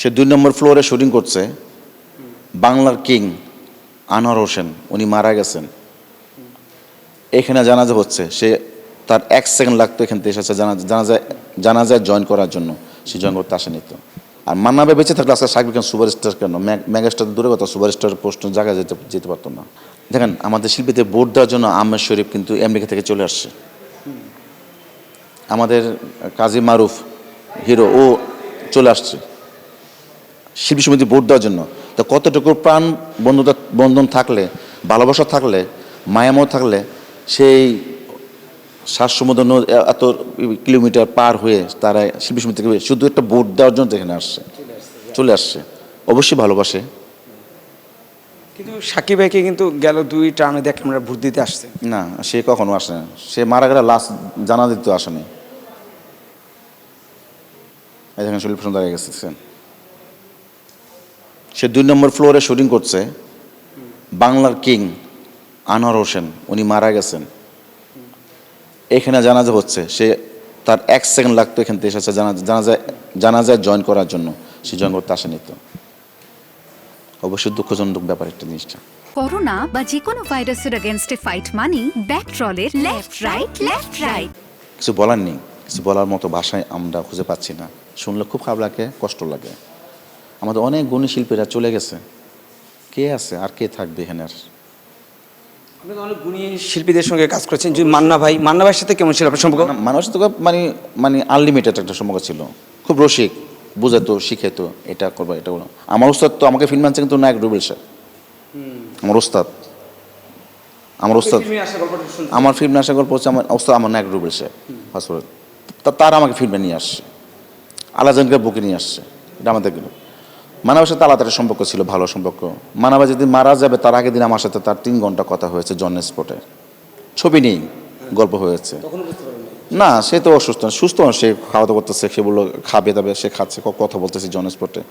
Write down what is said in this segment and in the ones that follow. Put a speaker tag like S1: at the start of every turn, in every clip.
S1: সে ২ নম্বর ফ্লোরে শুটিং করছে। বাংলার কিং আনোয়ার হোসেন উনি মারা গেছেন। এখানে জানাজা হচ্ছে, সে তার ১ সেকেন্ড লাগতো এখান থেকে এসেছে জানাজায় জয়েন করার জন্য, সে জয়েন করতে আসেনি তো। আর মান্না ভাই বেঁচে থাকলে আজকে সাকিব খান সুপারস্টার কেন, মেগাস্টার দূরে কথা, সুপারস্টার পোস্ট জায়গায় যেতে পারতো না। দেখেন আমাদের শিল্পীদের ভোট দেওয়ার জন্য আহমেদ শরীফ কিন্তু আমেরিকা থেকে চলে আসছে। আমাদের কাজী মারুফ হিরো ও চলে আসছে শিল্পী সমিতি ভোট দেওয়ার জন্য। তো কতটুকু প্রাণ বন্ধন থাকলে, ভালোবাসা থাকলে, মায়ামত থাকলে সেই শ্বাস সমুদ্র এত কিলোমিটার পার হয়ে তারা শিল্পী সমিতি থেকে শুধু একটা ভোট দেওয়ার জন্য এখানে আসছে, চলে আসছে। অবশ্যই ভালোবাসে।
S2: কিন্তু সাকিব ভাইকে কিন্তু গেল 2 টার্মে দেখলাম আমরা ভোট দিতে আসছে।
S1: না, সে কখনো আসে না। সে মারা গেলে লাস্ট জানা দিতে আসেনি। এই দেখেন শরীর প্রশ্ন দাঁড়িয়ে গেছে। সে ২ নম্বর ফ্লোরে শুটিং করছে। বাংলার কিং আনোয়ার হোসেন উনি মারা গেছেন। এখানে জানাজা হচ্ছে, সে তার ১ সেকেন্ড লাগতো এখান থেকে এসেছে জানাজায় জয়েন করার জন্য, সে জয়েন করতে আসেনি তো। অবশ্যই দুঃখজনক ব্যাপার একটা জিনিসটা।
S3: করোনা বা যে কোনো ভাইরাসের এগেইনস্টে ফাইট মানি ব্যাকট্রলের লেফট রাইট।
S1: কিছু বলার নেই, কিছু বলার মতো ভাষায় আমরা খুঁজে পাচ্ছি না। শুনলে খুব খারাপ লাগে, কষ্ট লাগে। আমাদের অনেক গুণী শিল্পীরা চলে গেছে, কে আছে আর কে থাকবে এখানে? আর
S2: আপনি তো অনেক গুণী শিল্পীদের সঙ্গে কাজ করেছেন, যে মান্না ভাইয়ের সাথে কেমন ছিল আপনার সম্পর্ক?
S1: মানুষ তো মানে আনলিমিটেড একটা সম্পর্ক ছিল। খুব রসিক, বুঝাতো, শিখাতো, এটা করবো এটা করবো। আমার ওস্তাদ তো আমাকে ফিল্ম আনছে কিন্তু নায়ক রুবেল সাহেব, আমার ওস্তাদ। আমার ফিল্মে আসার গল্প হচ্ছে আমার ওস্তাদ, আমার নায়ক রুবেল সাহেব ফার্স্ট। তারা আমাকে ফিল্মে নিয়ে আসছে, আলাজানকে বুকে নিয়ে আসছে। এটা আমাদের মানবের সাথে আলাদা একটা সম্পর্ক ছিল, ভালো সম্পর্ক। মানবা যেদিন মারা যাবে তার আগের দিন আমার সাথে তার ৩ ঘন্টা কথা হয়েছে জন স্পটে। ছবি নেই, গল্প হয়েছে। না, সে তো অসুস্থ, সুস্থ সে খাওয়া দাওয়া করতেছে, সে বললো খাবে দাবে, সে খাচ্ছে, কথা বলতেছি জন স্পটে।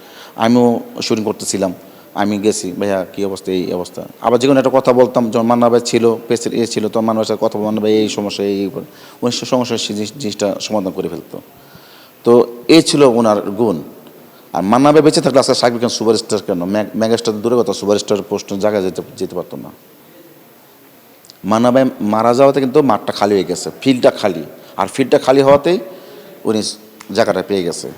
S1: আমিও শুটিং করতেছিলাম, আমি গেছি, ভাইয়া কী অবস্থা, এই অবস্থা। আবার যে কোনো একটা কথা বলতাম, যখন মান্না ভাই ছিল, পেসের ছিল, তখন মান্না ভাইয়ের সাথে কথা মান্না ভাই এই সমস্যা, এই ওই সমস্যা, সে জিনিসটা সমাধান করে ফেলতো। তো এই ছিল ওনার গুণ। আর মান্না ভাই বেঁচে থাকলে আজকে সাকিব খান সুপারস্টার কেন, মেগাস্টার দূরে কথা, সুপারস্টার পোস্ট জায়গায় যেতে পারতো না। মান্না ভাই মারা যাওয়াতে কিন্তু মাঠটা খালি হয়ে গেছে, ফিল্ডটা খালি। আর ফিল্ডটা খালি হওয়াতেই উনি জায়গাটা পেয়ে গেছে।